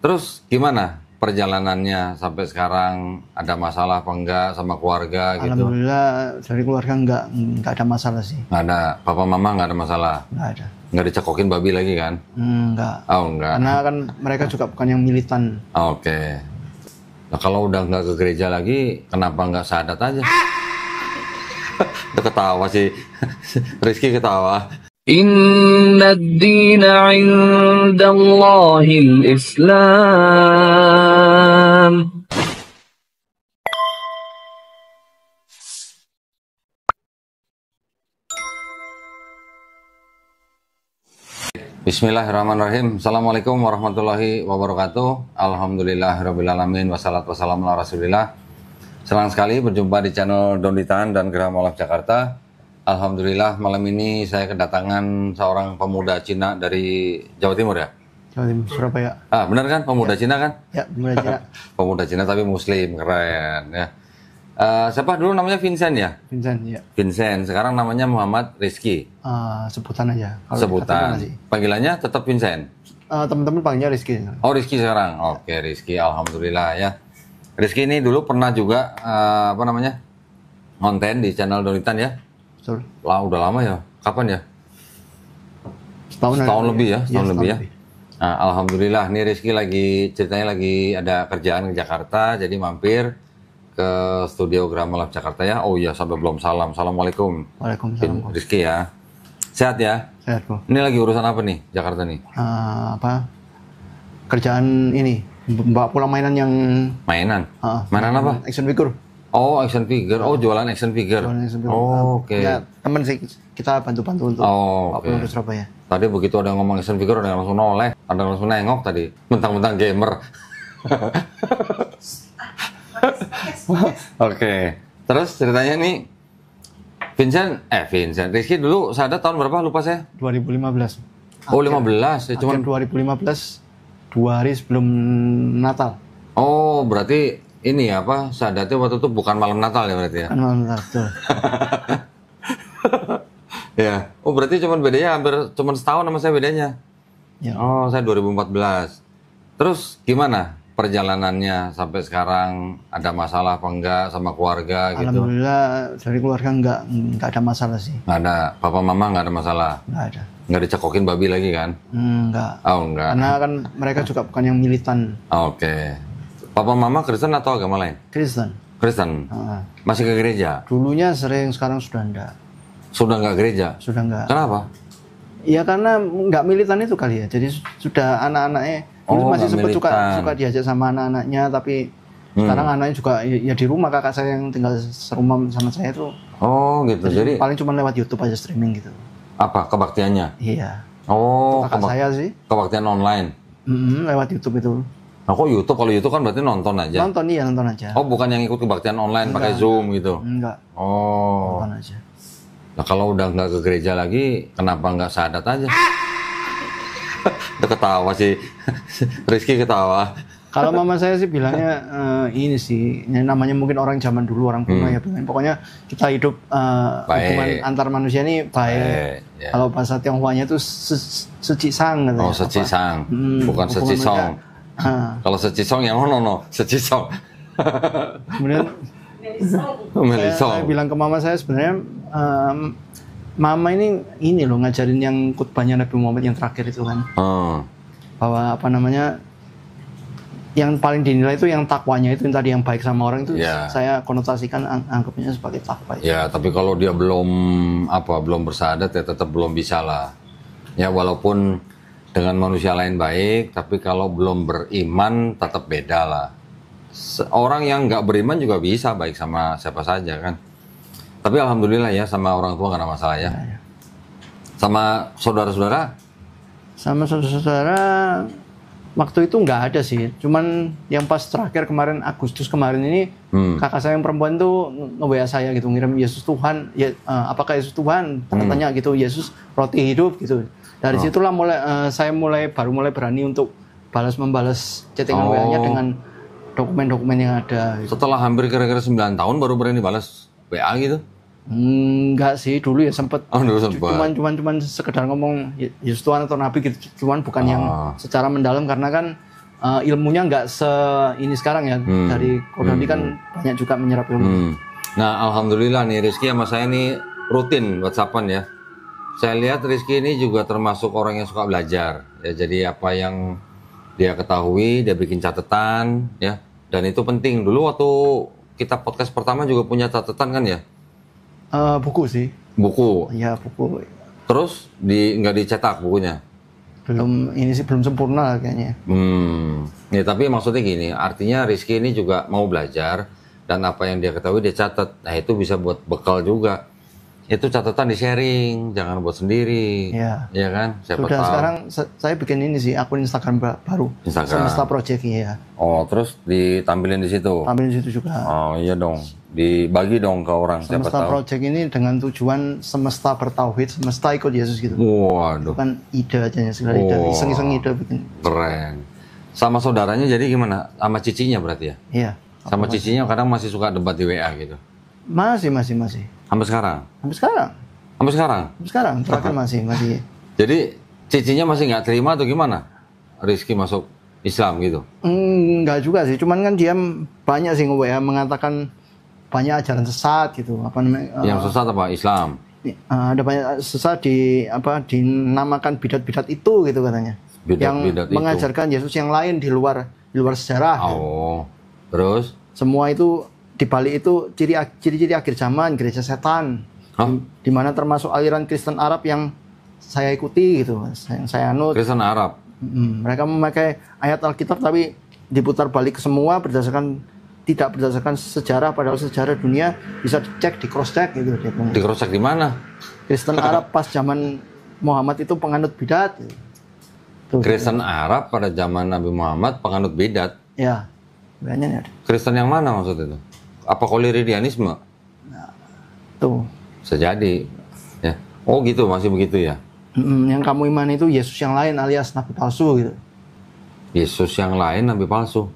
Terus gimana perjalanannya sampai sekarang? Ada masalah apa enggak sama keluarga gitu? Alhamdulillah dari keluarga nggak ada masalah sih. Nggak ada, papa mama nggak ada masalah? Nggak ada. Nggak dicekokin babi lagi kan? Nggak. Oh enggak. Karena kan mereka juga bukan yang militan. Oke. Nah kalau udah nggak ke gereja lagi, kenapa nggak syahadat aja? Udah ketawa sih, Rizky ketawa. Inna ad-dina 'indallahil Islam. Bismillahirrahmanirrahim. Assalamualaikum warahmatullahi wabarakatuh. Alhamdulillahirrahmanirrahim. Wassalatu wassalamu ala rasulillah. Senang sekali berjumpa di channel Donditan dan Gerah Maulaf Jakarta. Alhamdulillah malam ini saya kedatangan seorang pemuda Cina dari Jawa Timur ya? Jawa Timur, Surabaya. Ah, benar kan? Pemuda Cina kan? Ya, pemuda Cina. Pemuda Cina tapi Muslim, keren ya. Siapa dulu namanya Vincent ya? Vincent, ya. Vincent, sekarang namanya Muhammad Rizky. Sebutan aja. Kalau Sebutan. Panggilannya tetap Vincent? Teman-teman panggilnya Rizky. Oh, Rizky sekarang? Oke, Rizky, alhamdulillah ya. Rizky ini dulu pernah juga, konten di channel Donditan ya? Betul. Lah, udah lama ya? Kapan ya? Setahun lebih ya? Setahun lebih ya? lebih. Nah, alhamdulillah, nih Rizky ceritanya lagi ada kerjaan di Jakarta, jadi mampir ke studio Gerah Maulaf Jakarta ya. Oh iya, sampai belum salam. Assalamualaikum. Waalaikumsalam. Rizky ya. Sehat ya? Sehat kok. Ini lagi urusan apa nih, Jakarta nih? Kerjaan ini, bawa pulang mainan yang... Mainan? Mainan apa? Action figure. Oh, action figure. Oh, jualan action figure. Oh, oke. Ya, temen sih, kita bantu-bantu untuk bawa pulang ke Surabaya. Tadi begitu ada ngomong action figure, ada yang langsung noleh. Ada yang langsung nengok tadi. Mentang-mentang gamer. Oke. Terus ceritanya nih, Vincent, Rizky dulu syahadat tahun berapa? Lupa saya. 2015. Oh, 15. Ya, cuman 2015, 2 hari sebelum Natal. Oh, berarti ini apa? Syahadatnya waktu itu bukan malam Natal ya berarti ya? Kan malam Natal, betul. Ya. Oh, berarti cuman bedanya cuman setahun sama saya bedanya. Ya. Oh, saya 2014. Terus gimana perjalanannya sampai sekarang? Ada masalah apa enggak sama keluarga gitu? Alhamdulillah dari keluarga nggak ada masalah sih. Nggak ada. Papa mama nggak ada masalah? Nggak ada. Nggak dicekokin babi lagi kan? Nggak. Oh, enggak. Karena kan mereka juga bukan yang militan. Oke. Papa mama Kristen atau agama lain? Kristen. Kristen. Masih ke gereja? Dulunya sering, sekarang sudah enggak. Sudah nggak gereja? Sudah enggak. Kenapa? Ya karena nggak militan itu kali ya. Jadi sudah anak-anaknya dulu masih sempat suka diajak sama anak-anaknya, tapi sekarang anaknya juga ya di rumah, kakak saya yang tinggal serumah sama saya itu. Oh gitu. Jadi paling cuma lewat YouTube aja streaming gitu. Apa kebaktiannya? Iya. Oh, kakak saya sih. Kebaktian online. Lewat YouTube itu. Nah, kok YouTube? Kalau YouTube kan berarti nonton aja. Nonton aja. Oh, bukan yang ikut kebaktian online pakai Zoom gitu? Enggak. Oh. Nonton aja. Nah, kalau udah nggak ke gereja lagi, kenapa nggak syahadat aja? Udah ketawa sih, Rizky ketawa. Kalau mama saya sih bilangnya ini sih, namanya mungkin orang zaman dulu, orang kuno ya. Pokoknya kita hidup hubungan antar manusia ini baik. Ya. Kalau bahasa Tionghoanya itu suci sang katanya. Oh, suci sang, bukan suci song. Kalau suci song yang mana no? Suci song. Kemudian saya bilang ke mama saya sebenarnya, mama ini loh ngajarin yang khutbahnya Nabi Muhammad yang terakhir itu kan. Bahwa yang paling dinilai itu yang takwanya itu, yang tadi yang baik sama orang itu, saya konotasikan anggapnya sebagai takwa. Ya, tapi kalau dia belum bersyahadat ya tetap belum bisa lah. Ya, walaupun dengan manusia lain baik, tapi kalau belum beriman tetap beda lah. Orang yang nggak beriman juga bisa baik sama siapa saja kan. Tapi alhamdulillah ya, sama orang tua nggak ada masalah ya. Sama saudara-saudara? Sama saudara-saudara waktu itu nggak ada sih. Cuman yang pas terakhir kemarin, Agustus kemarin ini, kakak saya yang perempuan tuh nge-WA saya gitu, ngirim Yesus Tuhan, ya, apakah Yesus Tuhan? Tanya gitu, Yesus roti hidup gitu. Dari situlah saya baru mulai berani untuk membalas chattingan WA-nya dengan dokumen-dokumen yang ada. Gitu. Setelah hampir kira-kira 9 tahun baru berani balas WA gitu? Enggak sih, dulu ya sempet. Dulu sempet. Cuman sekedar ngomong Yesus Tuhan atau Nabi gitu. Cuman bukan yang secara mendalam, karena kan ilmunya nggak ini sekarang ya. Dari Kodandi kan banyak juga menyerap ilmu. Nah, alhamdulillah nih Rizky sama saya nih rutin WhatsAppan ya. Saya lihat Rizky ini juga termasuk orang yang suka belajar. Ya, jadi apa yang dia ketahui, dia bikin catatan ya. Dan itu penting. Dulu waktu kita podcast pertama juga punya catatan kan ya? Buku sih. Buku. Ya, buku. Terus nggak dicetak bukunya? Belum sempurna kayaknya. Ya, tapi maksudnya gini, artinya Rizky ini juga mau belajar dan apa yang dia ketahui dia catat. Nah, itu bisa buat bekal juga. Itu catatan di sharing, jangan buat sendiri. Iya. Iya kan? Siapa Sudah tahu. sekarang saya bikin ini sih akun Instagram baru. Instagram. Semesta Project ya. Oh, terus ditampilin di situ. Tampilin di situ juga. Oh, iya dong. Dibagi dong ke orang siapa Semesta tahu. Project ini dengan tujuan semesta bertauhid, semesta ikut Yesus gitu. Waduh, Bukan ide aja ya, segala ide, Oh. iseng-iseng ide bikin. keren. Sama saudaranya jadi gimana? Sama cicinya berarti ya? Iya. Sama cicinya kadang masih suka debat di WA gitu. Masih. Sampai sekarang? Sampai sekarang. Sampai sekarang? Sampai sekarang terakhir masih. Jadi cicinya masih nggak terima atau gimana? Rizky masuk Islam gitu? Enggak juga sih, cuman kan dia banyak sih nge-WA mengatakan banyak ajaran sesat gitu. Apa namanya? Yang sesat apa? Islam? Ada banyak sesat dinamakan bidat-bidat itu gitu katanya. Yang Bidat-bidat itu. mengajarkan Yesus yang lain di luar sejarah. Oh, terus? Semua itu dibalik itu ciri-ciri akhir zaman, gereja setan. Hah? Di mana termasuk aliran Kristen Arab yang saya ikuti gitu, yang saya anut. Kristen Arab? Mereka memakai ayat Alkitab tapi diputar balik ke semua tidak berdasarkan sejarah, padahal sejarah dunia bisa dicek, di cross check gitu. Di cross check di mana? Kristen Arab pas zaman Muhammad itu penganut bidat. Tuh, Kristen Arab pada zaman Nabi Muhammad penganut bidat. ya, banyak ya. Kristen yang mana maksud itu? Apa koliridianisme? Tuh. Bisa jadi. Ya. Oh gitu, masih begitu ya? Yang kamu imani itu Yesus yang lain alias nabi palsu gitu. Yesus yang lain, nabi palsu.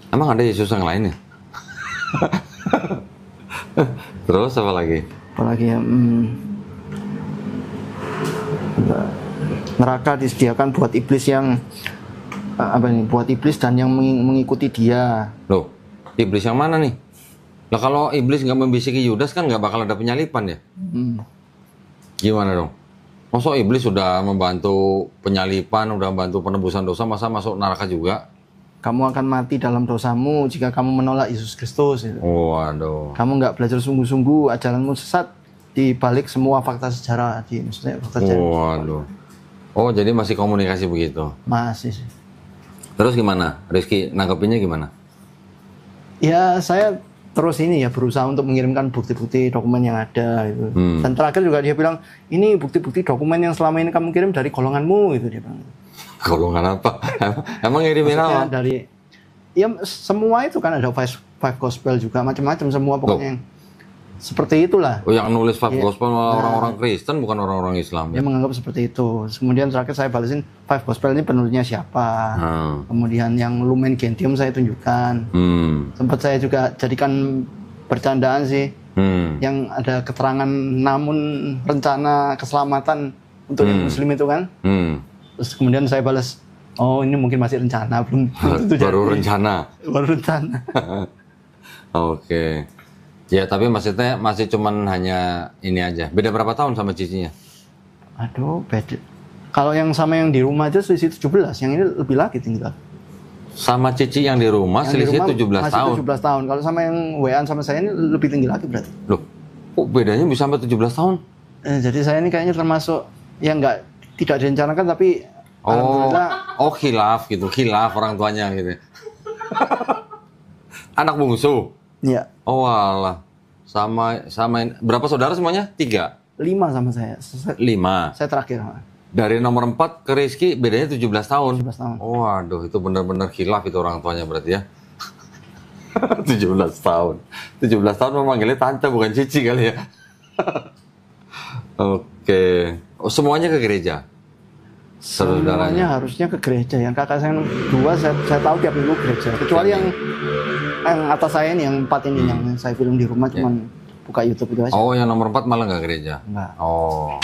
Emang ada Yesus yang lain ya? Terus apa lagi? Apalagi ya, neraka disediakan buat iblis yang buat iblis dan yang mengikuti dia. Loh, iblis yang mana nih? Lah kalau iblis nggak membisiki Yudas kan nggak bakal ada penyalipan ya? Gimana dong? Masa iblis sudah membantu penyalipan, udah membantu penebusan dosa, masa masuk neraka juga? Kamu akan mati dalam dosamu jika kamu menolak Yesus Kristus. Gitu. Waduh. Kamu nggak belajar sungguh-sungguh, ajaranmu sesat di balik semua fakta sejarah. Maksudnya fakta sejarah. Waduh. Oh, jadi masih komunikasi begitu? Masih sih. Terus gimana? Rizky, nanggepinnya gimana? Ya, saya terus ini ya berusaha untuk mengirimkan bukti-bukti dokumen yang ada gitu. Dan terakhir juga dia bilang, ini bukti-bukti dokumen yang selama ini kamu kirim dari golonganmu gitu dia bilang. Golongan apa? Emang ngirimin Maksudnya apa? dari ya semua itu kan ada five gospel juga macam-macam semua pokoknya yang seperti itulah. Oh, yang nulis Five Iya. Gospel orang-orang Kristen bukan orang-orang Islam Dia ya? menganggap seperti itu. Kemudian terakhir saya balesin five gospel ini penulisnya siapa. Kemudian yang Lumen Gentium saya tunjukkan. Sempat saya juga jadikan bercandaan sih. Yang ada keterangan namun rencana keselamatan untuk yang muslim itu kan. Terus kemudian saya balas, oh ini mungkin masih rencana, belum tentu Baru jadi. rencana. Baru rencana. Oke. Ya, tapi maksudnya masih cuman hanya ini aja. Beda berapa tahun sama cicinya? Aduh, beda. Kalau yang sama yang di rumah aja selisih 17, yang ini lebih lagi tinggal. Sama cici yang di rumah Yang di selisih rumah 17 masih tahun. 17 tahun. Kalau sama yang WA sama saya ini lebih tinggi lagi berarti. Loh, kok bedanya bisa sampai 17 tahun? Jadi saya ini kayaknya termasuk yang tidak direncanakan tapi Oh, alhamdulillah khilaf gitu. Khilaf orang tuanya gitu. Anak bungsu. ya Oh, alah. Sama berapa saudara semuanya? 3. 5 sama saya. Saya 5. terakhir. Dari nomor 4 ke Rizky bedanya 17 tahun. 17 tahun. Oh, aduh, itu benar-benar khilaf itu orang tuanya berarti ya. 17 tahun. 17 tahun memanggilnya tante bukan cici kali ya. Oke. Oh, semuanya ke gereja? Semuanya harusnya ke gereja. Yang kakak saya 2 saya tahu tiap minggu gereja. Kecuali yang atas saya ini, yang 4 ini yang saya film di rumah cuman buka YouTube itu aja. Oh, yang nomor 4 malah nggak gereja? Enggak. Oh.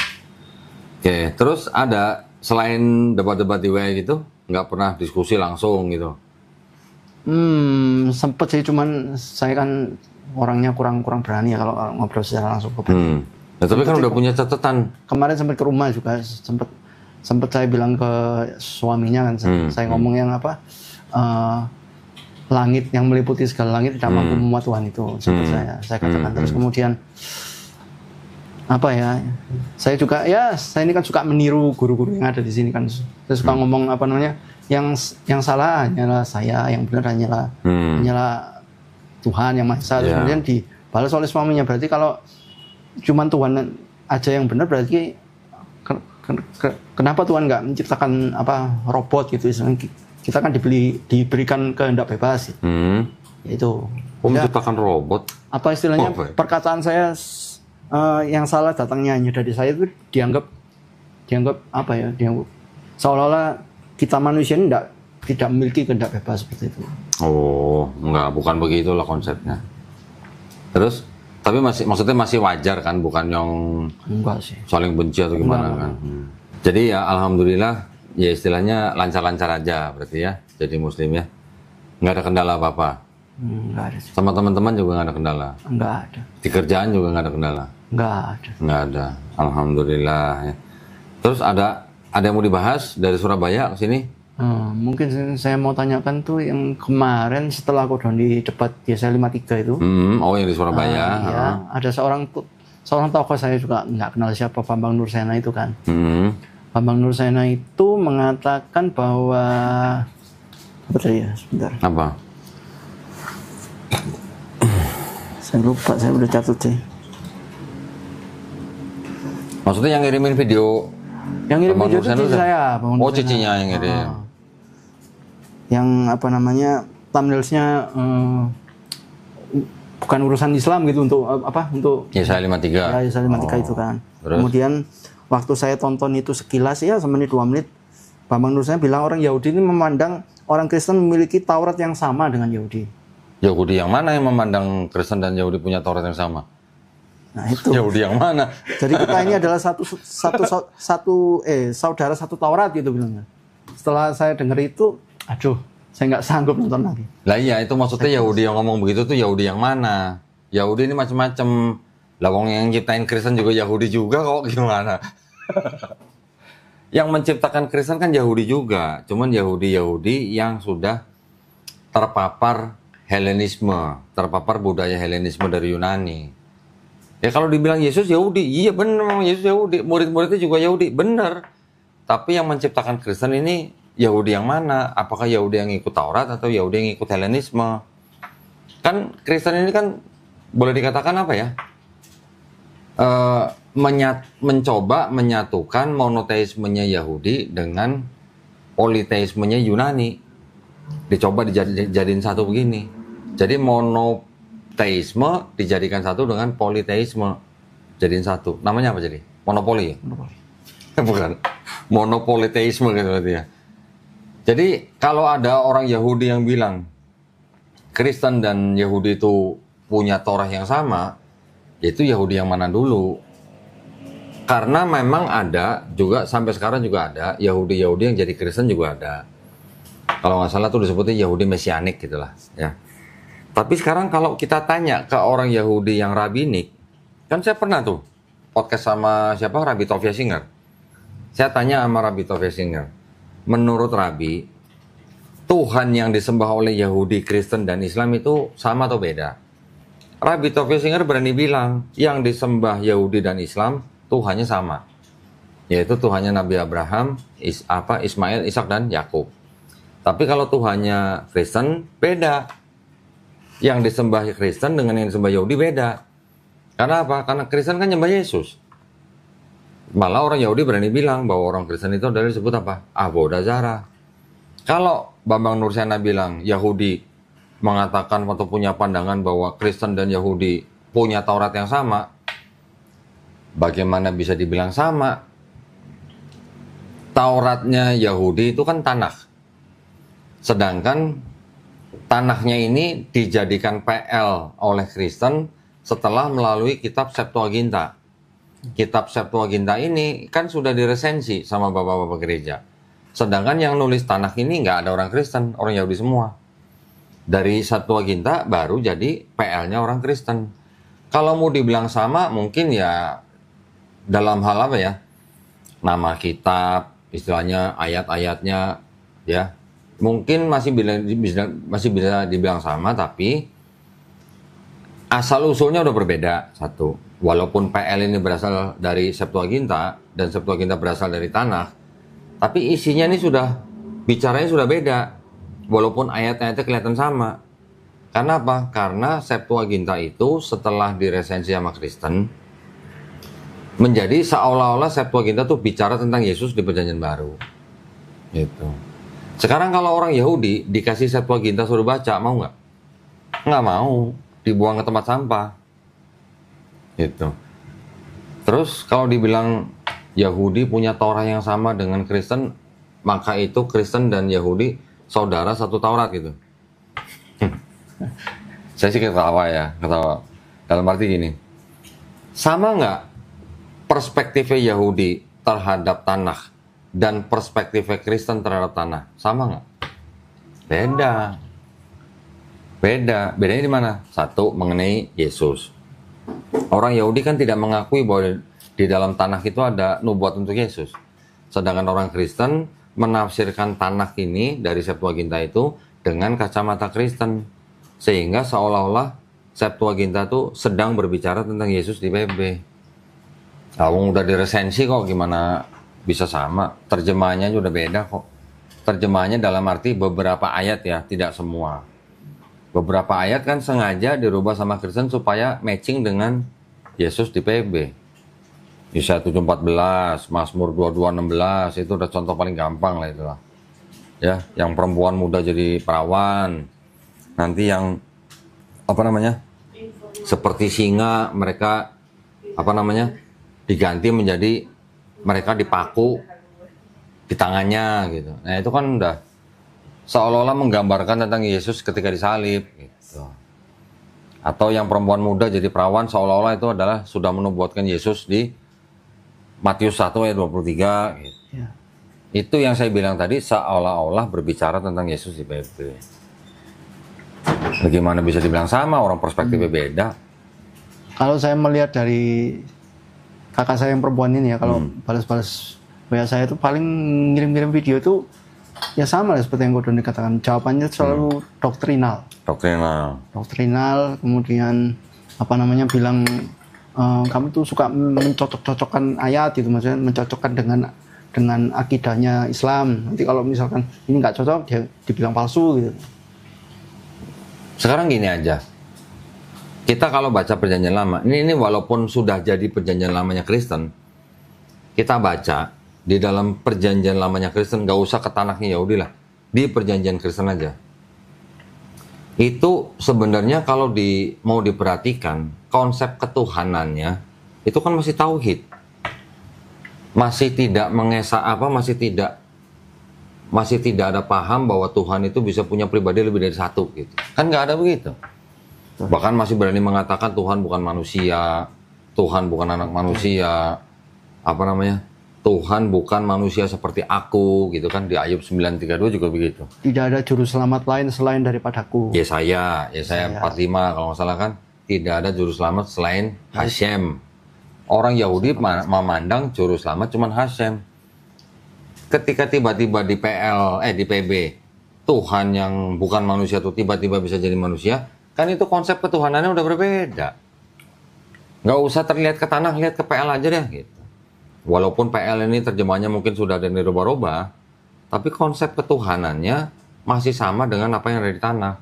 Oke, terus ada selain debat-debat di WA gitu, nggak pernah diskusi langsung gitu? Sempet sih, cuman saya kan orangnya kurang berani ya kalau ngobrol secara langsung ke Bapak. Nah, tapi kan udah punya catatan. Kemarin sempat ke rumah juga, sempat saya bilang ke suaminya kan, saya ngomong yang apa, langit yang meliputi segala langit tidak mampu memuat Tuhan itu, sempat saya katakan. Terus kemudian apa ya, saya juga ya, saya ini kan suka meniru guru-guru yang ada di sini kan, saya suka ngomong apa namanya, yang salah hanyalah saya, yang benar hanyalah Tuhan yang Maha Esa. Terus kemudian dibalas oleh suaminya, berarti kalau cuman Tuhan aja yang benar, berarti kenapa Tuhan nggak menciptakan apa robot gitu? Kita kan diberikan kehendak bebas. Itu. Menciptakan robot? Apa istilahnya? Perkataan saya yang salah datangnya hanya dari saya itu dianggap apa ya? Dianggap seolah-olah kita manusia ini tidak memiliki kehendak bebas seperti itu. Oh, enggak, bukan begitulah konsepnya. Terus, tapi maksudnya masih wajar kan, bukan yang enggak sih, saling benci atau gimana kan? Jadi ya alhamdulillah, ya istilahnya lancar-lancar aja berarti ya, jadi muslim ya. Nggak ada kendala apa-apa? Nggak ada sih. Sama teman-teman juga nggak ada kendala? Nggak ada. Di kerjaan juga nggak ada kendala? Nggak ada. Nggak ada, alhamdulillah ya. Terus ada yang mau dibahas dari Surabaya ke sini? Mungkin saya mau tanyakan tuh yang kemarin setelah aku down di debat Yesaya 53 itu. Oh, yang di Surabaya. Ya, ada seorang tokoh, saya juga nggak kenal siapa, Bambang Nursena itu kan. Bambang Nursena itu mengatakan bahwa apa tadi ya, sebentar. Apa? Saya lupa, saya udah catat sih. Maksudnya yang ngirimin video? Yang ngirim video itu cici saya. Oh, cicinya yang ngirim. Yang apa namanya, thumbnailsnya bukan urusan Islam gitu, untuk apa, untuk Yesaya 53. Ya, Yesaya 53 itu kan. Terus? Kemudian waktu saya tonton itu sekilas ya, semenit 2 menit, Bambang Nursena bilang orang Yahudi ini memandang orang Kristen memiliki Taurat yang sama dengan Yahudi. Yahudi yang mana yang memandang Kristen dan Yahudi punya Taurat yang sama? Nah itu. Yahudi yang mana? Jadi kita ini adalah saudara satu Taurat gitu bilangnya. Setelah saya dengar itu, aduh, saya nggak sanggup nonton lagi. Lah iya, itu maksudnya Yahudi yang ngomong begitu tuh Yahudi yang mana? Yahudi ini macam-macam. Lah wong yang ciptain Kristen juga Yahudi juga kok, gimana? Yang menciptakan Kristen kan Yahudi juga, cuman Yahudi yang sudah terpapar Helenisme, terpapar budaya Helenisme dari Yunani. Ya kalau dibilang Yesus Yahudi, iya benar, memang Yesus Yahudi, murid-muridnya juga Yahudi, benar. Tapi yang menciptakan Kristen ini Yahudi yang mana? Apakah Yahudi yang ikut Taurat atau Yahudi yang ikut Helenisme? Kan Kristen ini kan boleh dikatakan apa ya? Mencoba menyatukan monoteismenya Yahudi dengan politeismenya Yunani. Dicoba dijadiin satu begini. Jadi monoteisme dijadikan satu dengan politeisme. Jadiin satu. Namanya apa jadi? Monopoli ya? Monopoli. Bukan. Monopoliteisme gitu berarti ya. Jadi kalau ada orang Yahudi yang bilang Kristen dan Yahudi itu punya Torah yang sama, itu Yahudi yang mana dulu? Karena memang ada juga, sampai sekarang juga ada Yahudi-Yahudi yang jadi Kristen juga ada. Kalau nggak salah tuh disebutnya Yahudi Mesianik gitulah ya. Tapi sekarang kalau kita tanya ke orang Yahudi yang rabbinik, kan saya pernah tuh podcast sama siapa, Rabbi Tovia Singer. Saya tanya sama Rabbi Tovia Singer, menurut Rabbi, Tuhan yang disembah oleh Yahudi, Kristen, dan Islam itu sama atau beda? Rabbi Tovia Singer berani bilang, yang disembah Yahudi dan Islam, Tuhannya sama. Yaitu Tuhannya Nabi Abraham, Ismail, Ishak, dan Yakub. Tapi kalau Tuhannya Kristen, beda. Yang disembah Kristen dengan yang disembah Yahudi beda. Karena apa? Karena Kristen kan nyembah Yesus. Malah orang Yahudi berani bilang bahwa orang Kristen itu adalah disebut apa? Avodah Zarah. Kalau Bambang Nursena bilang Yahudi mengatakan atau punya pandangan bahwa Kristen dan Yahudi punya Taurat yang sama, bagaimana bisa dibilang sama? Tauratnya Yahudi itu kan tanah. Sedangkan tanahnya ini dijadikan PL oleh Kristen setelah melalui kitab Septuaginta. Kitab Septuaginta ini kan sudah diresensi sama bapak-bapak gereja. Sedangkan yang nulis Tanakh ini nggak ada orang Kristen, orang Yahudi semua. Dari Septuaginta baru jadi PL-nya orang Kristen. Kalau mau dibilang sama, mungkin ya dalam hal apa ya? Nama kitab, istilahnya ayat-ayatnya, ya mungkin masih bisa dibilang sama, tapi asal usulnya udah berbeda. Satu, walaupun PL ini berasal dari Septuaginta dan Septuaginta berasal dari Tanakh, tapi isinya ini bicaranya sudah beda, walaupun ayat-ayatnya kelihatan sama. Karena apa? Karena Septuaginta itu setelah diresensi sama Kristen, menjadi seolah-olah Septuaginta tuh bicara tentang Yesus di Perjanjian Baru. Gitu. Sekarang kalau orang Yahudi dikasih Septuaginta suruh baca, mau nggak? Nggak mau, dibuang ke tempat sampah. Gitu. Terus kalau dibilang Yahudi punya Taurat yang sama dengan Kristen, maka itu Kristen dan Yahudi saudara satu Taurat gitu. Saya sih ketawa. Dalam arti gini, sama nggak perspektifnya Yahudi terhadap Tanakh dan perspektifnya Kristen terhadap Tanakh? Sama nggak? Beda. Bedanya di mana? Satu, mengenai Yesus. Orang Yahudi kan tidak mengakui bahwa di dalam Tanakh itu ada nubuat untuk Yesus. Sedangkan orang Kristen menafsirkan Tanakh ini dari Septuaginta itu dengan kacamata Kristen. Sehingga seolah-olah Septuaginta itu sedang berbicara tentang Yesus di PB. Wong udah diresensi kok, gimana bisa sama? Terjemahannya juga beda kok. Terjemahannya dalam arti beberapa ayat ya, tidak semua. Beberapa ayat kan sengaja dirubah sama Kristen supaya matching dengan Yesus di PB. Yesaya 7:14, Mazmur 22:16, itu udah contoh paling gampang lah itulah. Ya, yang perempuan muda jadi perawan. Nanti yang seperti singa, mereka diganti menjadi mereka dipaku di tangannya gitu. Nah, itu kan udah seolah-olah menggambarkan tentang Yesus ketika disalib gitu. Atau yang perempuan muda jadi perawan, seolah-olah itu adalah sudah menubuatkan Yesus di Matius 1 ayat 23 gitu. Ya. Itu yang saya bilang tadi, seolah-olah berbicara tentang Yesus di PB. Bagaimana bisa dibilang sama, orang perspektifnya beda. Kalau saya melihat dari kakak saya yang perempuan ini ya, kalau balas-balas WA saya itu paling ngirim-ngirim video itu ya sama lah seperti yang Gordon dikatakan. Jawabannya selalu doktrinal, kemudian bilang kamu tuh suka mencocok-cocokkan ayat gitu, maksudnya mencocokkan dengan akidahnya Islam. Nanti kalau misalkan ini nggak cocok, dia dibilang palsu gitu. Sekarang gini aja, kita kalau baca Perjanjian Lama, ini walaupun sudah jadi Perjanjian Lamanya Kristen, kita baca di dalam Perjanjian Lamanya Kristen, nggak usah ke Tanakhnya Yahudi lah, di Perjanjian Kristen aja. Itu sebenarnya kalau mau diperhatikan, konsep ketuhanannya itu kan masih tauhid, masih tidak masih tidak ada paham bahwa Tuhan itu bisa punya pribadi lebih dari satu gitu. Kan nggak ada begitu. Bahkan masih berani mengatakan Tuhan bukan manusia, Tuhan bukan anak manusia, Tuhan bukan manusia seperti aku gitu kan, di Ayub 9:32 juga begitu. Tidak ada juru selamat lain selain daripadaku. Yesaya 45 kalau nggak salah kan, tidak ada juru selamat selain Hashem. Orang Yahudi memandang juru selamat cuman Hashem. Ketika tiba-tiba di PB, Tuhan yang bukan manusia tuh tiba-tiba bisa jadi manusia, kan itu konsep ketuhanannya udah berbeda. Nggak usah terlihat ke Tanakh, lihat ke PL aja deh gitu. Walaupun PL ini terjemahannya mungkin sudah ada yang dirubah-rubah, tapi konsep ketuhanannya masih sama dengan apa yang ada di Tanakh.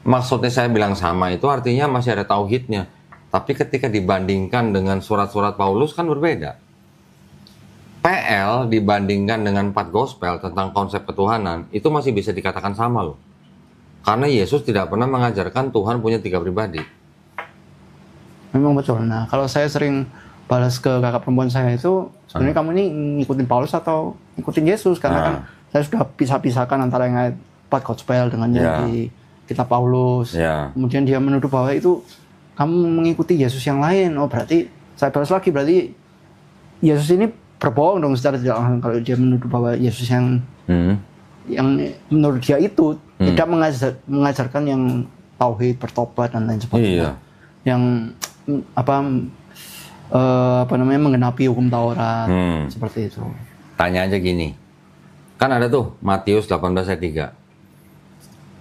Maksudnya saya bilang sama itu artinya masih ada tauhidnya. Tapi ketika dibandingkan dengan surat-surat Paulus kan berbeda. PL dibandingkan dengan 4 gospel tentang konsep ketuhanan, itu masih bisa dikatakan sama loh. Karena Yesus tidak pernah mengajarkan Tuhan punya 3 pribadi. Memang betul. Nah, kalau saya sering balas ke kakak perempuan saya itu, sebenarnya kamu ini ngikutin Paulus atau ngikutin Yesus? Karena kan saya sudah pisah-pisahkan antara yang ayat 4 gospel dengan yang di kitab Paulus. Kemudian dia menuduh bahwa itu kamu mengikuti Yesus yang lain. Oh, berarti saya balas lagi, berarti Yesus ini berbohong dong secara tidak langsung kalau dia menuduh bahwa Yesus yang menurut dia itu tidak mengajarkan yang tauhid, bertobat dan lain sebagainya. Yang apa namanya menggenapi hukum Taurat seperti itu. Tanya aja gini, kan ada tuh Matius 18 ayat 3.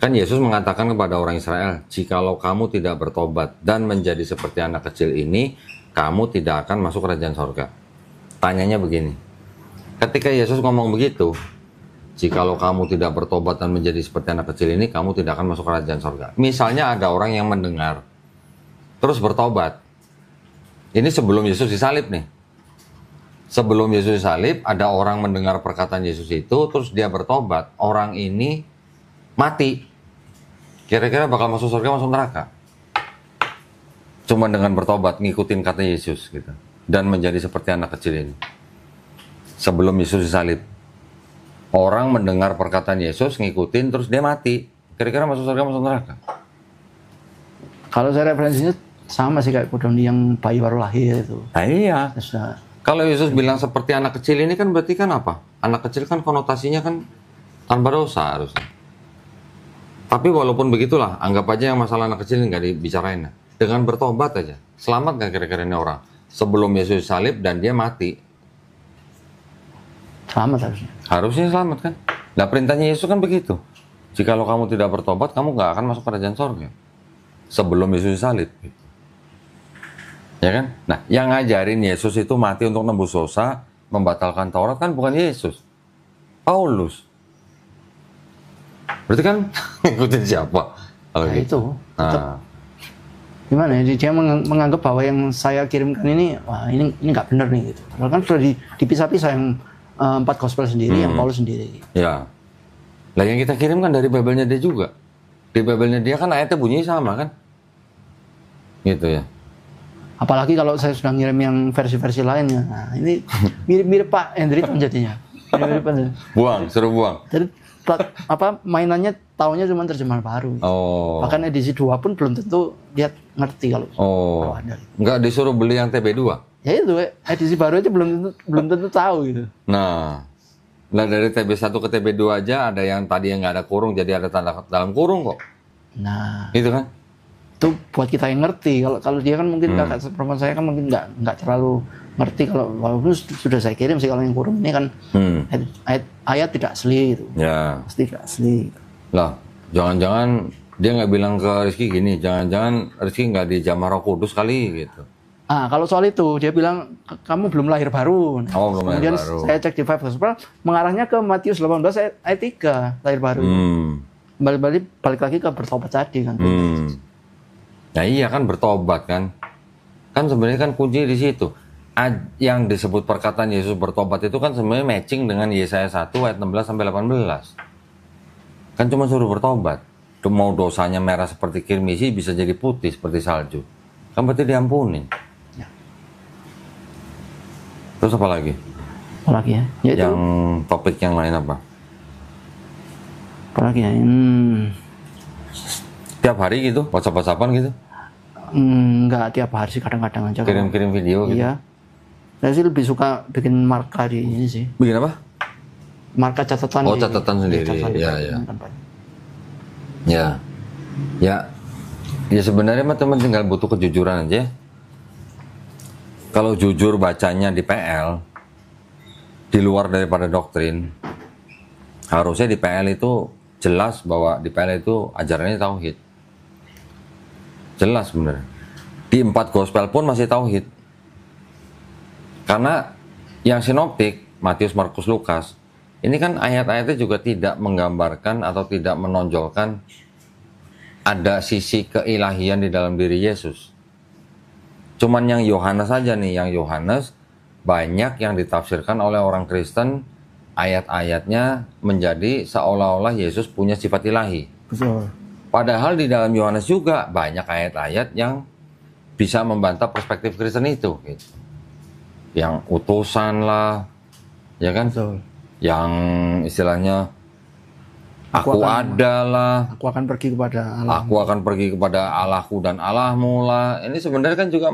Kan Yesus mengatakan kepada orang Israel, jikalau kamu tidak bertobat dan menjadi seperti anak kecil ini, kamu tidak akan masuk kerajaan sorga. Tanyanya begini, ketika Yesus ngomong begitu, jikalau kamu tidak bertobat dan menjadi seperti anak kecil ini, kamu tidak akan masuk kerajaan sorga. Misalnya ada orang yang mendengar, terus bertobat. Ini sebelum Yesus disalib nih. Sebelum Yesus disalib, ada orang mendengar perkataan Yesus itu, terus dia bertobat. Orang ini mati. Kira-kira bakal masuk surga, masuk neraka? Cuma dengan bertobat, ngikutin kata Yesus gitu. Dan menjadi seperti anak kecil ini. Sebelum Yesus disalib. Orang mendengar perkataan Yesus, ngikutin, terus dia mati. Kira-kira masuk surga, masuk neraka? Kalau saya referensinya sama sih kayak kudoni yang bayi baru lahir itu. Nah, iya. Sudah. Kalau Yesus bilang seperti anak kecil ini kan berarti kan apa? Anak kecil kan konotasinya kan tanpa dosa harusnya. Tapi walaupun begitulah, anggap aja yang masalah anak kecil nggak dibicarain. Dengan bertobat aja, selamat nggak kira-kira ini orang? Sebelum Yesus salib dan dia mati. Selamat harusnya. Harusnya selamat kan? Nah perintahnya Yesus kan begitu. Jikalau kamu tidak bertobat, kamu nggak akan masuk kerajaan sorga. Sebelum Yesus salib. Ya kan? Nah, yang ngajarin Yesus itu mati untuk nembus dosa, membatalkan Taurat kan bukan Yesus. Paulus. Berarti kan ngikutin siapa? Kalau Nah, gitu. itu. Gimana ya? Dia menganggap bahwa yang saya kirimkan ini, wah ini nggak benar nih gitu. Padahal kan sudah dipisah-pisah yang 4 gospel sendiri, yang Paulus sendiri. Ya. Lah yang kita kirim kan dari Bible-nya dia juga. Di Bible-nya dia kan ayatnya bunyinya sama kan? Gitu ya. Apalagi kalau saya sudah ngirim yang versi-versi lainnya. Nah, ini mirip-mirip Pak Hendriton jadinya. Mirip-mirip. Buang, suruh buang. Jadi mainannya taunya cuma terjemahan baru. Oh. Bahkan edisi 2 pun belum tentu dia ngerti kalau ada. Nggak disuruh beli yang TB2? Ya itu, edisi baru aja belum tentu tahu gitu. Nah, dari TB1 ke TB2 aja ada yang tadi yang nggak ada kurung jadi ada tanda dalam kurung kok. Nah, Gitu kan? itu buat kita yang ngerti. Kalau dia kan mungkin kakak perempuan saya kan mungkin nggak terlalu ngerti kalau walaupun sudah saya kirim sih kalau yang kurung ini kan ayat tidak asli gitu. Ya. Pasti tidak asli. Lah, jangan-jangan dia nggak bilang ke Rizky gini, jangan-jangan Rizky nggak dijamah Roh Kudus kali gitu. Kalau soal itu dia bilang kamu belum lahir baru. Nah, belum kemudian lahir baru. saya cek di 5 Gospel mengarahnya ke Matius 18 ayat 3 lahir baru. Balik lagi ke bertobat tadi kan. Nah iya kan bertobat kan. Kan sebenarnya kan kunci di situ. Yang disebut perkataan Yesus bertobat itu kan sebenarnya matching dengan Yesaya 1 ayat 16 sampai 18. Kan cuma suruh bertobat. Mau dosanya merah seperti kirmisi bisa jadi putih seperti salju. Kan berarti diampuni. Ya. Terus apa lagi? Apa lagi ya? Yaitu, yang topik yang lain apa? Apa lagi ya? Tiap hari gitu? WhatsApp-WhatsAppan gitu? Enggak tiap hari sih, kadang-kadang aja. Kirim-kirim video gitu? Iya. Saya sih lebih suka bikin marka di ini sih. Bikin apa? Marka catatan. Oh, catatan sendiri. Iya. Ya sebenarnya mah teman tinggal butuh kejujuran aja. Kalau jujur bacanya di PL, di luar daripada doktrin, harusnya di PL itu jelas bahwa di PL itu ajarannya tauhid. Jelas sebenarnya. Di 4 gospel pun masih tauhid. Karena yang sinoptik, Matius, Markus, Lukas, ini kan ayat-ayatnya juga tidak menggambarkan atau tidak menonjolkan ada sisi keilahian di dalam diri Yesus. Cuman yang Yohanes saja nih, yang Yohanes banyak yang ditafsirkan oleh orang Kristen, ayat-ayatnya menjadi seolah-olah Yesus punya sifat ilahi. Betul. Padahal di dalam Yohanes juga banyak ayat-ayat yang bisa membantah perspektif Kristen itu. Gitu. Yang utusan lah, ya kan? Betul. Yang istilahnya aku adalah, aku akan pergi kepada Allah. Aku akan pergi kepada Allahku dan Allahmu lah. Ini sebenarnya kan juga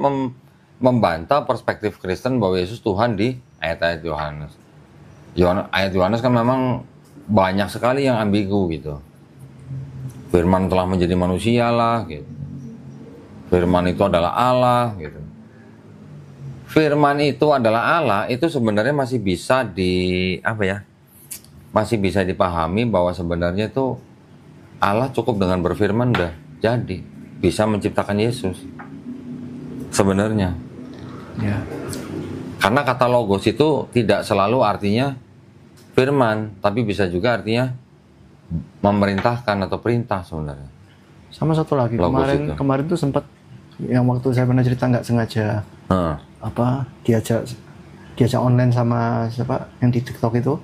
membantah perspektif Kristen bahwa Yesus Tuhan di ayat-ayat Yohanes. Ayat Yohanes kan memang banyak sekali yang ambigu gitu. Firman telah menjadi manusia lah gitu. Firman itu adalah Allah gitu. Firman itu adalah Allah itu sebenarnya masih bisa masih bisa dipahami bahwa sebenarnya itu Allah cukup dengan berfirman dah jadi bisa menciptakan Yesus sebenarnya. Ya. Karena kata logos itu tidak selalu artinya firman, tapi bisa juga artinya memerintahkan atau perintah sebenarnya. Sama satu lagi, kemarin tuh sempat yang waktu saya pernah cerita nggak sengaja diajak online sama siapa yang di TikTok itu,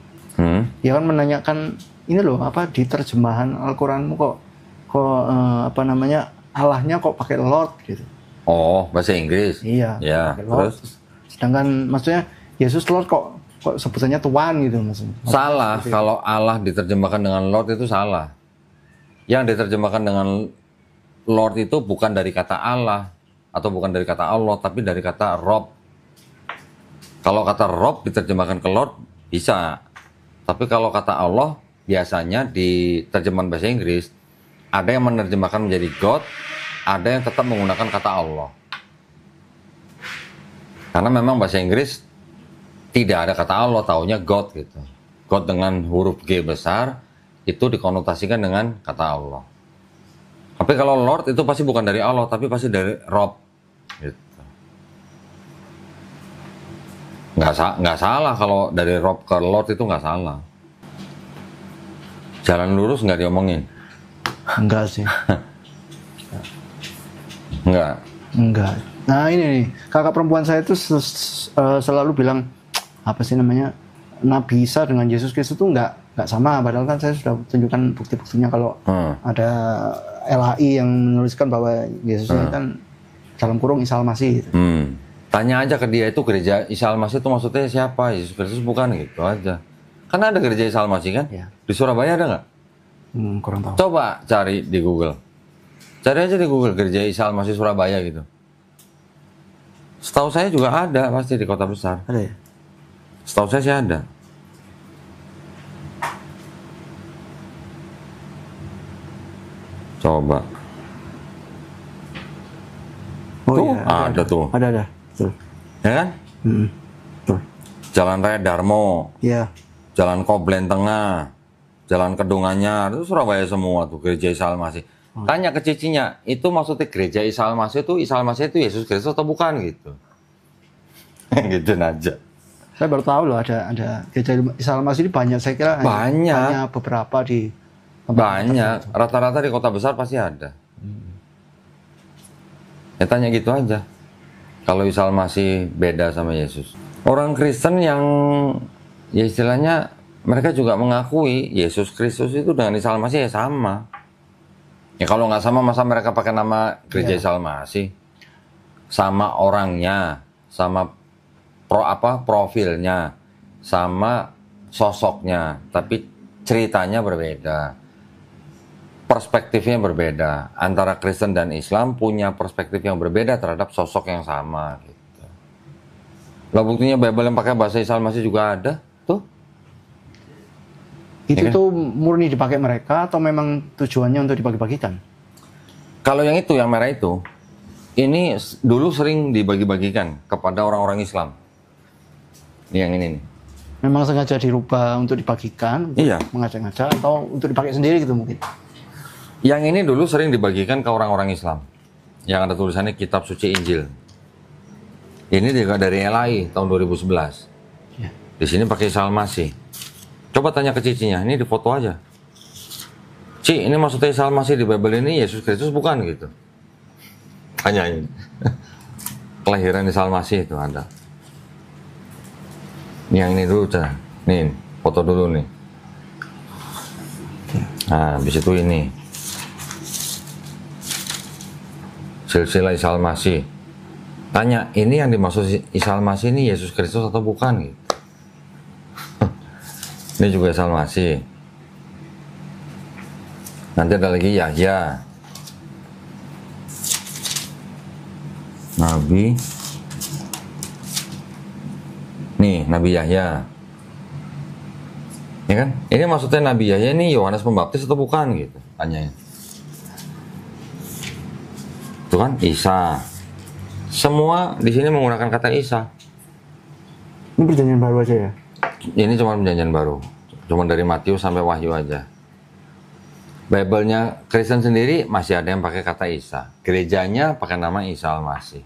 dia kan menanyakan ini loh di terjemahan Al-Quranmu kok Allahnya kok pakai Lord gitu. Oh, bahasa Inggris. Iya. Ya, terus sedangkan maksudnya Yesus Lord kok sebutannya Tuhan gitu maksudnya. Salah kalau Allah diterjemahkan dengan Lord itu salah. Yang diterjemahkan dengan Lord itu bukan dari kata Allah atau bukan dari kata Allah, tapi dari kata Rob. Kalau kata Rob diterjemahkan ke Lord bisa. Tapi kalau kata Allah biasanya di terjemahan bahasa Inggris ada yang menerjemahkan menjadi God, ada yang tetap menggunakan kata Allah. Karena memang bahasa Inggris tidak ada kata Allah, taunya God gitu. God dengan huruf G besar itu dikonotasikan dengan kata Allah. Tapi kalau Lord itu pasti bukan dari Allah, tapi pasti dari Rob gitu. Nggak salah kalau dari Rob ke Lord itu nggak salah. Jalan lurus nggak diomongin? Enggak sih. Enggak. Nah ini nih, kakak perempuan saya itu selalu bilang Nabi Isa dengan Yesus Kristus itu nggak sama. Padahal kan saya sudah tunjukkan bukti-buktinya kalau ada LHI yang menuliskan bahwa Yesus ini kan dalam kurung Isa Al-Masih. Gitu. Tanya aja ke dia itu gereja Isa Al-Masih itu maksudnya siapa? Yesus Kristus bukan gitu aja. Kan ada gereja Isa Al-Masih kan? Ya. Di Surabaya ada nggak? Kurang tahu. Coba cari di Google. Cari aja di Google gereja Isa Al-Masih Surabaya gitu. Setahu saya juga ada pasti di kota besar. Ada ya? Setahu saya sih ada. Coba. Oh tuh, iya, ada tuh. Ada. Betul. Ya kan? Betul. Jalan Raya Darmo. Iya. Jalan Koblen Tengah. Jalan Kedunganyar. Itu Surabaya semua tuh gereja Isa Al-Masih. Tanya ke cicinya, itu maksudnya gereja Isa Al-Masih itu Yesus Kristus atau bukan gitu. Gitu aja. Saya baru tahu loh ada gereja Isa Al-Masih ini banyak, saya kira hanya beberapa di banyak, rata-rata di kota besar pasti ada. Ya tanya gitu aja. Kalau Isa Al-Masih beda sama Yesus. Orang Kristen yang ya istilahnya mereka juga mengakui Yesus Kristus itu dengan Isa Al-Masih ya sama. Ya kalau nggak sama masa mereka pakai nama gereja Isa Al-Masih. Sama orangnya, sama profilnya, sama sosoknya, tapi ceritanya berbeda. Perspektifnya berbeda. Antara Kristen dan Islam punya perspektif yang berbeda terhadap sosok yang sama gitu. Lah buktinya Bible yang pakai bahasa Isa Al-Masih juga ada, tuh. Itu tuh murni dipakai mereka atau memang tujuannya untuk dibagi-bagikan? Kalau yang itu, yang merah itu, ini dulu sering dibagi-bagikan kepada orang-orang Islam. Yang ini nih. Memang sengaja dirubah untuk dibagikan, untuk mengajak-ngajak atau untuk dipakai sendiri gitu mungkin? Yang ini dulu sering dibagikan ke orang-orang Islam. Yang ada tulisannya Kitab Suci Injil. Ini juga dari LAI tahun 2011. Ya. Di sini pakai Isa Al-Masih. Coba tanya ke cicinya, ini di foto aja. Ci, ini maksudnya Isa Al-Masih di Bible ini Yesus Kristus bukan gitu? Tanyain. Kelahiran Isa Al-Masih itu ada. Yang ini dulu, nih foto dulu nih. Nah, habis itu ini. Silsilah Isa Al-Masih. Tanya, ini yang dimaksud Isa Al-Masih ini Yesus Kristus atau bukan gitu? Ini juga Isa Al-Masih. Nanti ada lagi Yahya. Nabi Nih, Nabi Yahya. Ya kan? Ini maksudnya Nabi Yahya ini Yohanes Pembaptis atau bukan gitu? Tanyanya. Itu kan Isa. Semua di sini menggunakan kata Isa. Ini perjanjian baru aja ya? Ini cuma perjanjian baru. Cuma dari Matius sampai Wahyu aja. Bible-nya Kristen sendiri masih ada yang pakai kata Isa. Gerejanya pakai nama Isa Al-Masih.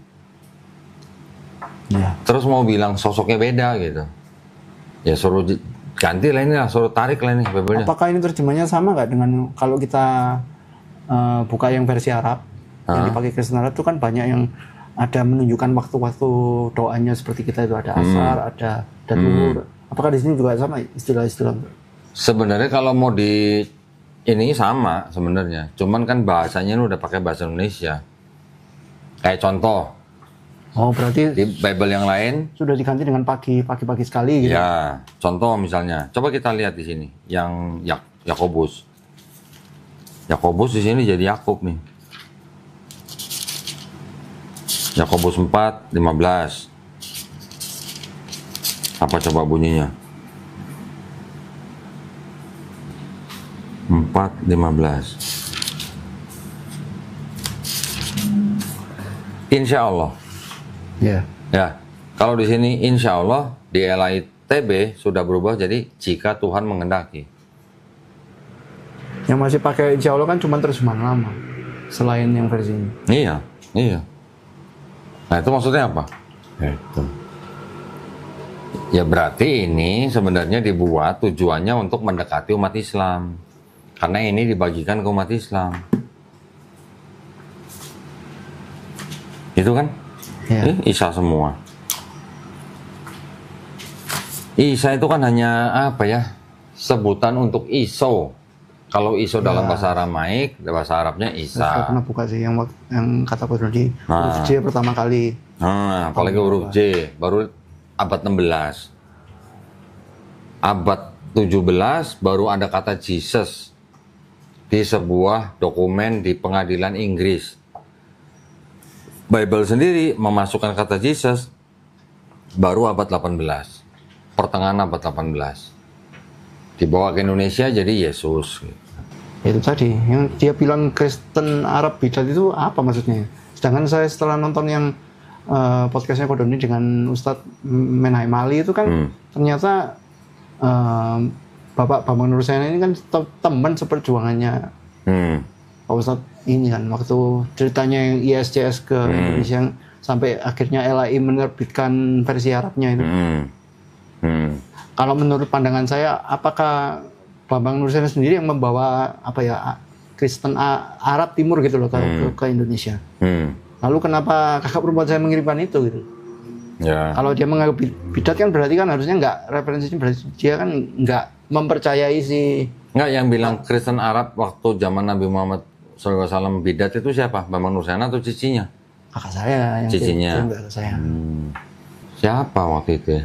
Ya. Terus mau bilang sosoknya beda gitu. Ya suruh ganti lah ini lah, suruh tarik lah ini Bible-nya. Apakah ini terjemahnya sama nggak dengan kalau kita buka yang versi Arab, yang dipakai Kristen Arab itu kan banyak yang ada menunjukkan waktu-waktu doanya seperti kita itu ada asar, ada duhur. Apakah di sini juga sama istilah-istilah? Sebenarnya kalau mau di ini sama sebenarnya, cuman kan bahasanya ini udah pakai bahasa Indonesia. Kayak contoh, Oh berarti di Bible yang lain, sudah diganti dengan pagi sekali gitu. ya contoh misalnya, coba kita lihat di sini, yang Yakobus. Yakobus di sini jadi Yakub nih. Yakobus 4:15. Apa coba bunyinya? 4:15. Insya Allah. Ya. Ya, kalau di sini insya Allah di LITB sudah berubah jadi jika Tuhan mengendaki. Yang masih pakai insya Allah kan cuma terjemahan lama, selain yang versi ini. Iya, iya. Nah itu maksudnya apa? Itu. Ya berarti ini sebenarnya dibuat tujuannya untuk mendekati umat Islam. Karena ini dibagikan ke umat Islam. Itu kan? Ya. Isa semua. Isa itu kan hanya apa ya? Sebutan untuk iso. Kalau iso dalam bahasa Aramaik, bahasa Arabnya Isa. Saya pernah buka sih yang kata Pak di huruf J pertama kali. Nah, apalagi huruf J, baru abad 16. Abad 17 baru ada kata Jesus di sebuah dokumen di pengadilan Inggris. Bible sendiri memasukkan kata Jesus baru abad 18. Pertengahan abad 18. Dibawa ke Indonesia jadi Yesus. Itu tadi, yang dia bilang Kristen Arab bidat itu apa maksudnya? Sedangkan saya setelah nonton yang podcastnya Kodoni dengan Ustadz Menai Mali itu kan ternyata Bapak Bambang Nursena ini kan teman seperjuangannya Pak Ustadz ini kan waktu ceritanya yang ISCS ke Indonesia sampai akhirnya LAI menerbitkan versi Arabnya itu. Kalau menurut pandangan saya, apakah Bambang Nursena sendiri yang membawa apa ya Kristen Arab Timur gitu loh ke Indonesia? Lalu kenapa kakak perempuan saya mengirimkan itu gitu? Ya. Kalau dia menganggap bidat kan berarti kan harusnya nggak referensinya berarti dia kan nggak mempercayai si. Nggak, yang bilang Kristen Arab waktu zaman Nabi Muhammad SAW bidat itu siapa? Bambang Nursena atau cicinya? Kakak saya yang Cicinya. kakak saya. Siapa waktu itu ya?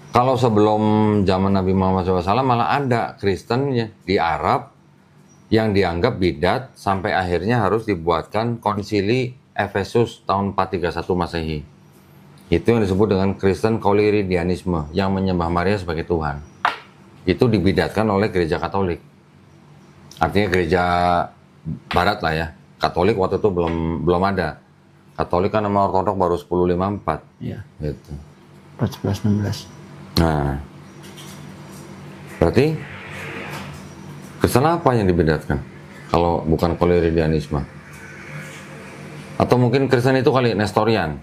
Kalau sebelum zaman Nabi Muhammad SAW malah ada Kristen ya, di Arab yang dianggap bidat sampai akhirnya harus dibuatkan konsili Efesus tahun 431 Masehi. Itu yang disebut dengan Kristen Koliridianisme yang menyembah Maria sebagai Tuhan. Itu dibidatkan oleh gereja Katolik. Artinya gereja Barat lah ya. Katolik waktu itu belum ada. Katolik kan nama Ortodok baru 1054. Iya. Gitu. 1416. Nah, berarti Kristen apa yang dibedakan kalau bukan Koliridianisme? Atau mungkin Kristen itu kali Nestorian?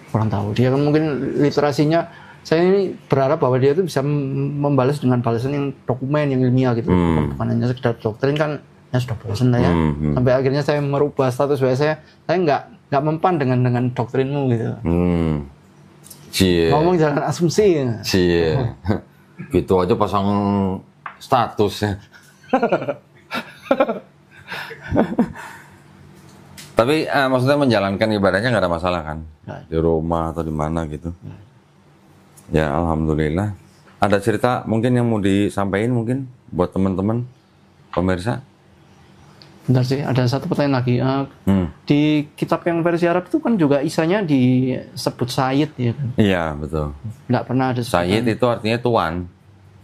Kurang tahu. Dia kan mungkin literasinya, saya ini berharap bahwa dia itu bisa membalas dengan balasan yang dokumen, yang ilmiah gitu. Bukan hanya sekedar doktrin kan, ya sudah bosan lah ya. Sampai akhirnya saya merubah status WA saya nggak mempan dengan doktrinmu gitu. Cie. Ngomong jangan asumsi. Cie. Gitu aja pasang statusnya. Tapi maksudnya menjalankan ibadahnya nggak ada masalah kan? Di rumah atau di mana gitu. Ya alhamdulillah. Ada cerita mungkin yang mau disampaikan mungkin buat teman-teman pemirsa? Bentar sih, ada satu pertanyaan lagi. Di kitab yang versi Arab itu kan juga Isanya disebut Sayyid ya kan? Iya, betul. Nggak pernah ada Sayyid itu artinya tuan.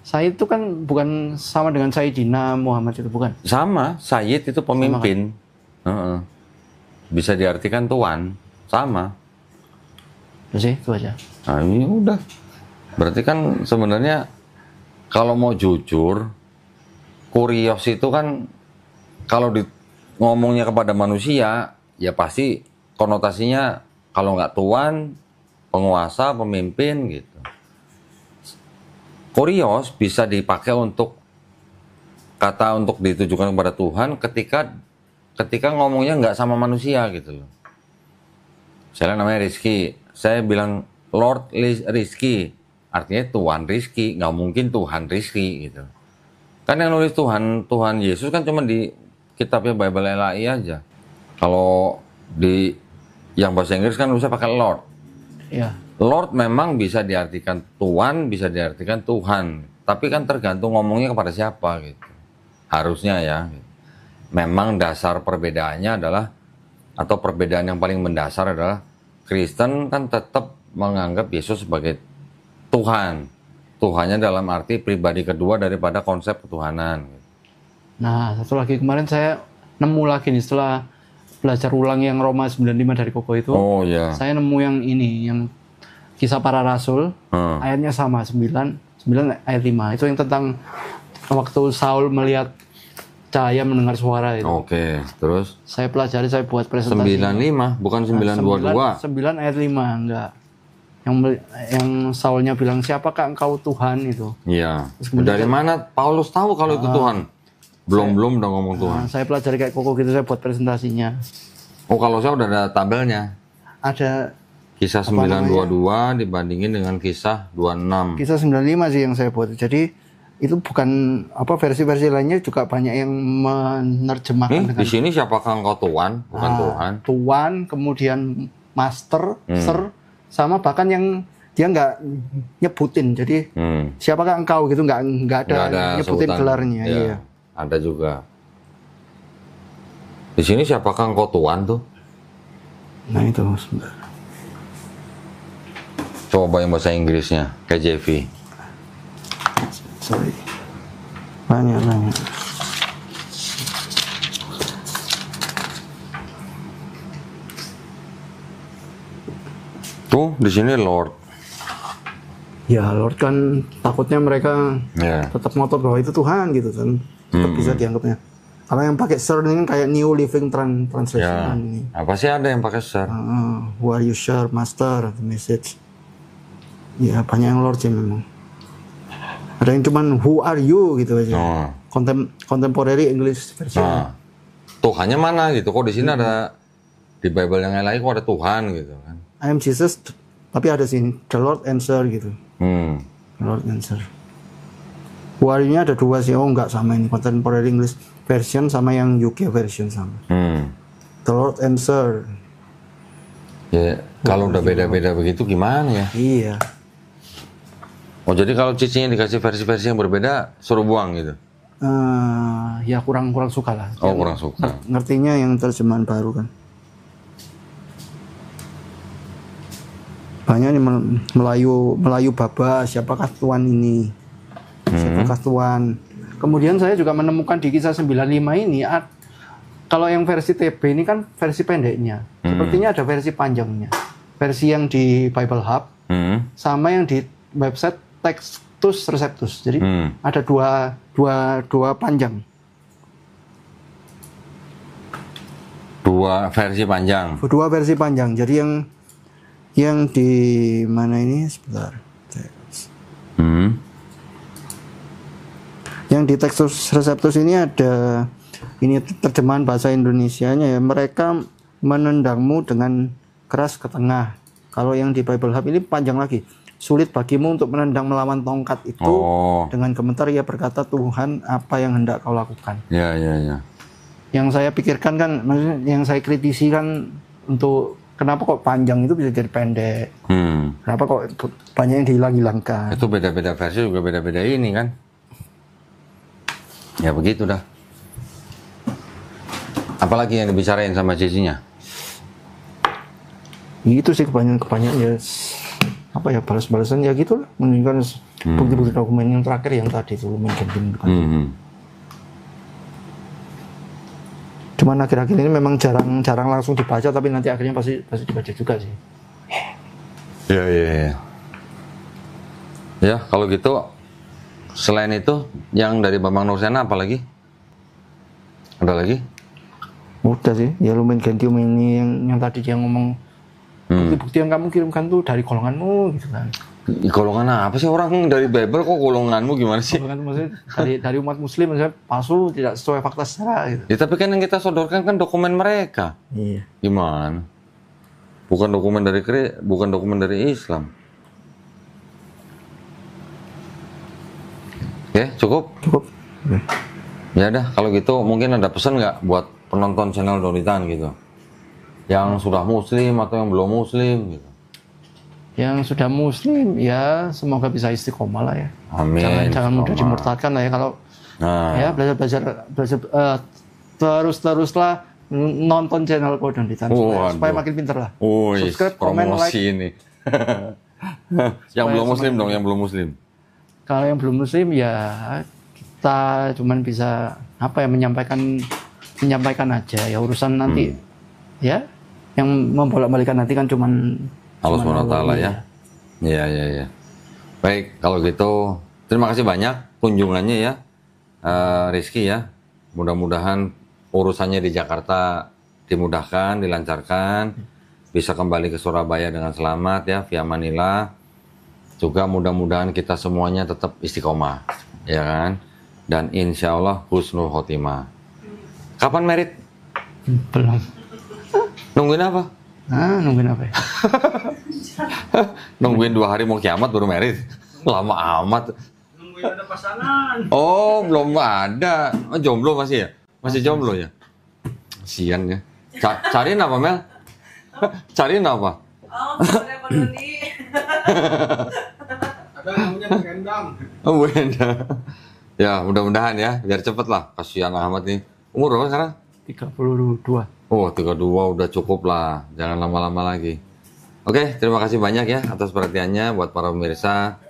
Sayyid itu kan bukan sama dengan Sayyidina Muhammad itu, bukan? Sama, Sayyid itu pemimpin. Bisa diartikan tuan, sama. Udah sih, itu aja. Nah, ini udah. Berarti kan sebenarnya kalau mau jujur, kurios itu kan kalau ngomongnya kepada manusia, ya pasti konotasinya kalau nggak tuan, penguasa, pemimpin gitu. Kurios bisa dipakai untuk kata untuk ditujukan kepada Tuhan ketika ngomongnya nggak sama manusia gitu loh. Saya namanya Rizky, saya bilang Lord Rizky, artinya Tuhan Rizky, nggak mungkin Tuhan Rizky gitu. Kan yang nulis Tuhan Yesus kan cuma di kitabnya Bible LAI aja. Kalau di yang bahasa Inggris kan bisa pakai Lord. Iya. Lord memang bisa diartikan Tuhan, bisa diartikan Tuhan. Tapi kan tergantung ngomongnya kepada siapa gitu. Harusnya ya. Memang dasar perbedaannya adalah, atau perbedaan yang paling mendasar adalah Kristen kan tetap menganggap Yesus sebagai Tuhan. Tuhannya dalam arti pribadi kedua daripada konsep ketuhanan. Nah, satu lagi kemarin saya nemu lagi nih setelah belajar ulang yang Roma 95 dari Koko itu. Oh iya. Saya nemu yang ini, yang Kisah Para Rasul, ayatnya sama, 9 ayat 5. Itu yang tentang waktu Saul melihat cahaya mendengar suara itu. Oke, terus? Saya pelajari, saya buat presentasi. 95, bukan 922. 9 ayat 5, enggak. Yang Saulnya bilang, siapakah engkau Tuhan itu? Iya. Dari mana Paulus tahu kalau itu Tuhan? Belum udah ngomong Tuhan. Saya pelajari kayak Koko gitu, saya buat presentasinya. Oh, kalau saya udah ada tabelnya. Ada Kisah 922 dibandingin dengan kisah 26. Kisah 95 sih yang saya buat. Jadi itu bukan apa, versi-versi lainnya juga banyak yang menerjemahkan dengan di sini siapakah engkau Tuhan? Bukan Tuhan. Tuan, kemudian master, sir, sama bahkan yang dia nggak nyebutin. Jadi siapakah engkau gitu, nggak ada nyebutin sebutan. gelarnya. Ya, iya. Ada juga. Di sini siapakah engkau Tuhan tuh? Nah itu sebentar. Coba yang bahasa Inggrisnya, KJV. Sorry. Banyak. Tuh, di sini Lord. Ya Lord kan takutnya mereka tetap ngotot bahwa itu Tuhan gitu kan. Tetap bisa dianggapnya. Kalau yang pakai sir ini kan kayak New Living Translation ini. Apa sih ada yang pakai sir? Who are you sir, master, the message. Ya banyak yang Lord sih memang. Ada yang cuman who are you gitu aja. Contemporary English version. Tuhannya mana gitu? Kok di sini ada, di Bible yang lain kok ada Tuhan gitu kan? I am Jesus, tapi ada sini the Lord answer gitu. The Lord answer. Who are you-nya ada dua sih. Oh enggak, sama ini Contemporary English version sama yang UK version sama. The Lord answer. Ya kalau udah beda-beda begitu gimana ya? Iya. Oh jadi kalau cicinya dikasih versi-versi yang berbeda suruh buang gitu? Ya kurang suka lah. Oh kurang suka. Ngertinya yang terjemahan baru kan. Banyak nih Melayu Baba, siapakah Tuhan ini? Siapakah Tuhan? Kemudian saya juga menemukan di kisah 95 ini, kalau yang versi TB ini kan versi pendeknya. Sepertinya ada versi panjangnya. Versi yang di Bible Hub sama yang di website Textus Receptus. Jadi ada dua panjang. Dua versi panjang. Dua versi panjang. Jadi yang di mana ini sebentar. Yang di Textus Receptus ini ada ini terjemahan bahasa Indonesianya ya. Mereka menendangmu dengan keras ke tengah. Kalau yang di Bible Hub ini panjang lagi. Sulit bagimu untuk menendang melawan tongkat itu. Dengan komentar ia berkata, Tuhan apa yang hendak kau lakukan. Ya. Yang saya pikirkan kan, maksudnya yang saya kritisi kan untuk kenapa kok panjang itu bisa jadi pendek. Kenapa kok banyak yang dihilang-hilangkan. Itu beda-beda versi juga beda-beda ini kan. Ya begitu dah. Apalagi yang dibicarain sama cicinya? Itu sih kebanyakan ya apa ya balas-balasan ya gitu lah, menunjukkan bukti-bukti dokumen yang terakhir yang tadi itu lumayan gembira. Cuman akhir-akhir ini memang jarang langsung dibaca, tapi nanti akhirnya pasti dibaca juga sih. Ya. Ya kalau gitu, selain itu yang dari Bambang Nursena apa lagi? Ada lagi? Udah sih, ya lumayan Gentium ini yang tadi dia ngomong bukti-bukti yang kamu kirimkan tuh dari golonganmu gitu kan. Golongan apa sih, orang dari Bible kok golonganmu gimana sih? Golongan maksudnya dari umat muslim misalnya palsu, tidak sesuai fakta secara gitu. Ya tapi kan yang kita sodorkan kan dokumen mereka. Iya. Gimana? Bukan dokumen dari Islam. Oke, cukup? Cukup. Ya udah, kalau gitu mungkin ada pesan nggak buat penonton channel Donitan gitu? Yang sudah muslim atau yang belum muslim gitu? Yang sudah muslim ya semoga bisa istiqomah lah ya. Amin. Jangan mudah dimurtadkan lah ya, kalau ya belajar teruslah nonton channel Donitan supaya makin pinter lah. Subscribe, komen, like. Ini. Yang belum muslim dong, yang belum muslim. Kalau yang belum muslim ya kita cuman bisa apa ya, menyampaikan aja ya, urusan nanti ya yang membolak-balikan nanti kan cuman Allah SWT ya. Iya. Baik, kalau gitu terima kasih banyak kunjungannya ya, Rizky ya. Mudah-mudahan urusannya di Jakarta dimudahkan, dilancarkan, bisa kembali ke Surabaya dengan selamat ya, via Manila. Juga mudah-mudahan kita semuanya tetap istiqomah, ya kan? Dan insya Allah husnul khotimah. Kapan merit? Belum. Nungguin apa? Nungguin apa ya? Nungguin 2 hari mau kiamat baru merit? Lama amat. Nungguin ada pasangan. Oh, belum ada. Jomblo masih ya? Masih jomblo ya? Kasian ya. Cariin apa, Mel? Cariin apa? Oh, boleh Pak Doni. Ada namanya Bendang. Oh, beda. Ya, mudah-mudahan ya, biar cepet lah. Kasihan amat nih. Umur berapa sekarang? 32. Oh, 32 udah cukup lah. Jangan lama-lama lagi. Oke, terima kasih banyak ya atas perhatiannya buat para pemirsa.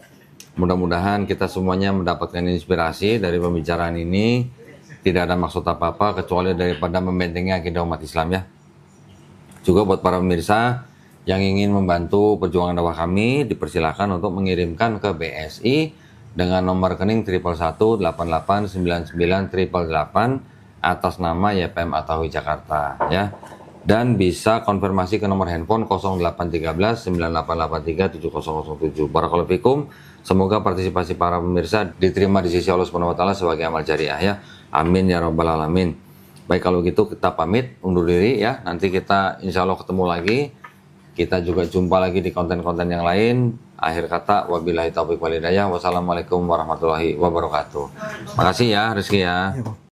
Mudah-mudahan kita semuanya mendapatkan inspirasi dari pembicaraan ini. Tidak ada maksud apa-apa kecuali daripada membentengi akidah umat Islam ya. Juga buat para pemirsa yang ingin membantu perjuangan dakwah kami, dipersilakan untuk mengirimkan ke BSI dengan nomor rekening 111889988 atas nama YPM Atawi Jakarta ya. Dan bisa konfirmasi ke nomor handphone 0813 9883 7007. Barakallahu fikum. Semoga partisipasi para pemirsa diterima di sisi Allah Subhanahu wa taala sebagai amal jariah ya. Amin ya rabbal alamin. Baik, kalau gitu kita pamit undur diri ya. Nanti kita insya Allah ketemu lagi. Kita juga jumpa lagi di konten-konten yang lain. Akhir kata, wabillahi taufiq wal hidayah. Wassalamualaikum warahmatullahi wabarakatuh. Makasih ya Rizky ya.